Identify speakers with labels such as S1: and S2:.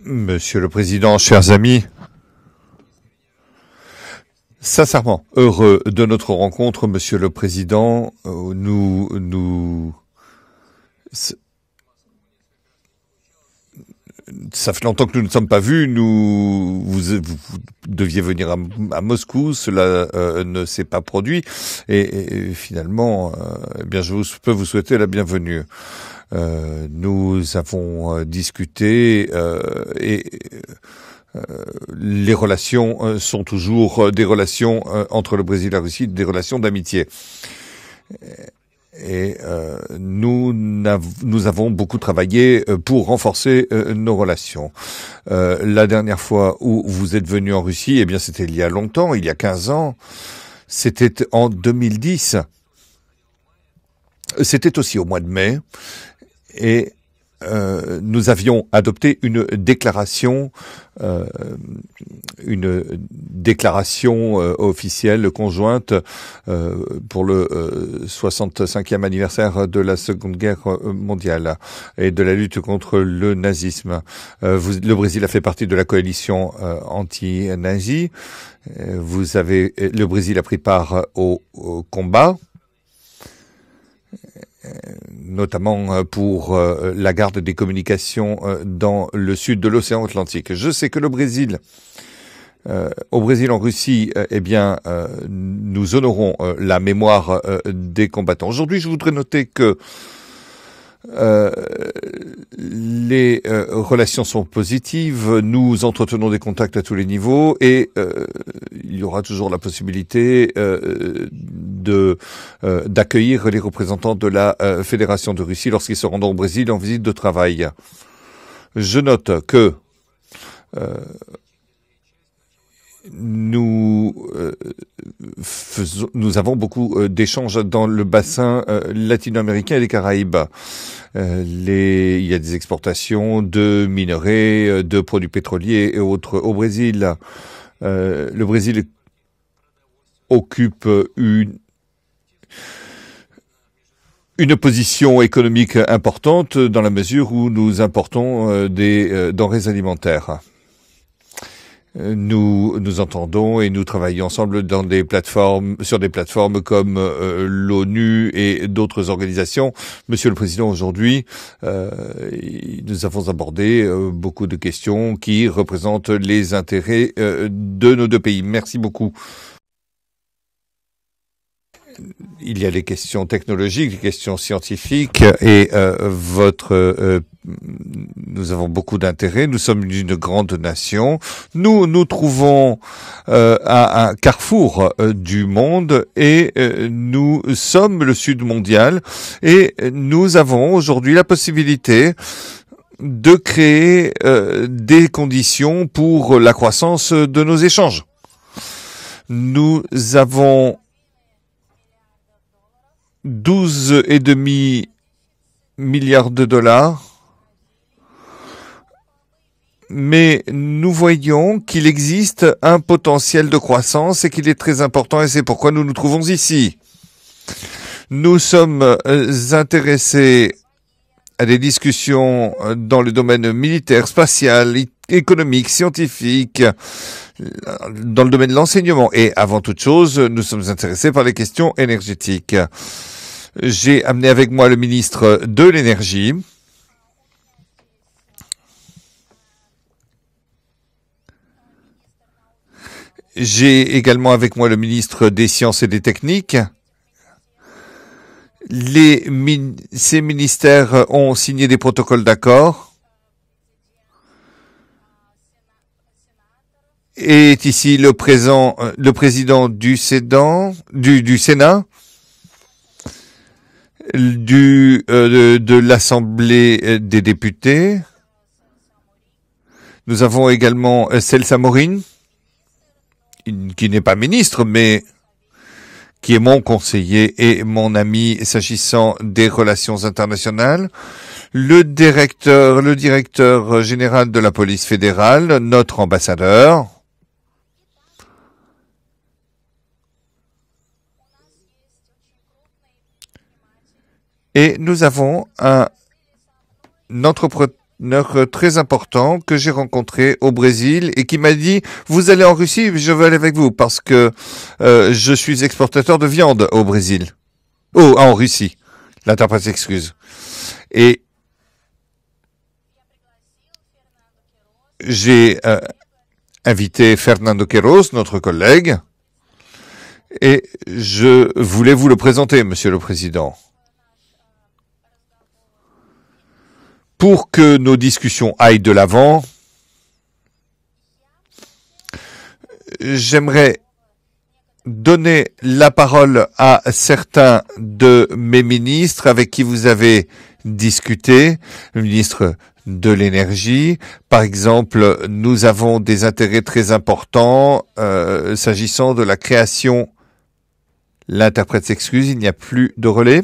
S1: Monsieur le Président, chers amis, sincèrement, heureux de notre rencontre, Monsieur le Président. Ça fait longtemps que nous ne sommes pas vus. Vous deviez venir à Moscou, cela ne s'est pas produit. Et finalement, eh bien, je peux vous souhaiter la bienvenue. Nous avons discuté les relations sont toujours des relations entre le Brésil et la Russie, des relations d'amitié. Et nous avons beaucoup travaillé pour renforcer nos relations. La dernière fois où vous êtes venu en Russie, eh bien c'était il y a longtemps, il y a 15 ans. C'était en 2010. C'était aussi au mois de mai. Et nous avions adopté une déclaration officielle conjointe pour le 65e anniversaire de la Seconde Guerre mondiale et de la lutte contre le nazisme. Le Brésil a fait partie de la coalition anti-nazie. Le Brésil a pris part au combat, notamment pour la garde des communications dans le sud de l'océan Atlantique. Je sais que le Brésil, au Brésil, en Russie, eh bien, nous honorons la mémoire des combattants. Aujourd'hui, je voudrais noter que les relations sont positives, nous entretenons des contacts à tous les niveaux et il y aura toujours la possibilité d'accueillir les représentants de la Fédération de Russie lorsqu'ils se rendront au Brésil en visite de travail. Je note que nous avons beaucoup d'échanges dans le bassin latino-américain et des Caraïbes. Il y a des exportations de minerais, de produits pétroliers et autres au Brésil. Le Brésil occupe une position économique importante dans la mesure où nous importons des denrées alimentaires. Nous entendons et nous travaillons ensemble sur des plateformes comme l'ONU et d'autres organisations. Monsieur le Président, aujourd'hui, nous avons abordé beaucoup de questions qui représentent les intérêts de nos deux pays. Merci beaucoup. Il y a les questions technologiques, les questions scientifiques et nous avons beaucoup d'intérêt. Nous sommes une grande nation. Nous nous trouvons à un carrefour du monde et nous sommes le Sud mondial et nous avons aujourd'hui la possibilité de créer des conditions pour la croissance de nos échanges. Nous avons 12,5 milliards de dollars, mais nous voyons qu'il existe un potentiel de croissance et qu'il est très important et c'est pourquoi nous nous trouvons ici. Nous sommes intéressés à des discussions dans le domaine militaire, spatial, économique, scientifique, dans le domaine de l'enseignement et avant toute chose, nous sommes intéressés par les questions énergétiques. J'ai amené avec moi le ministre de l'Énergie. J'ai également avec moi le ministre des Sciences et des Techniques. Ces ministères ont signé des protocoles d'accord. Et est ici le président du Sénat, de l'Assemblée des députés. Nous avons également Celso Amorim, qui n'est pas ministre, mais qui est mon conseiller et mon ami s'agissant des relations internationales. Le directeur général de la police fédérale, notre ambassadeur. Et nous avons un entrepreneur très important que j'ai rencontré au Brésil et qui m'a dit « Vous allez en Russie, je veux aller avec vous parce que je suis exportateur de viande au Brésil. » Oh, en Russie. L'interprète s'excuse. Et j'ai invité Fernando Queiroz, notre collègue, et je voulais vous le présenter, Monsieur le Président. Pour que nos discussions aillent de l'avant, j'aimerais donner la parole à certains de mes ministres avec qui vous avez discuté, le ministre de l'énergie. Par exemple, nous avons des intérêts très importants s'agissant de la création. L'interprète s'excuse, il n'y a plus de relais.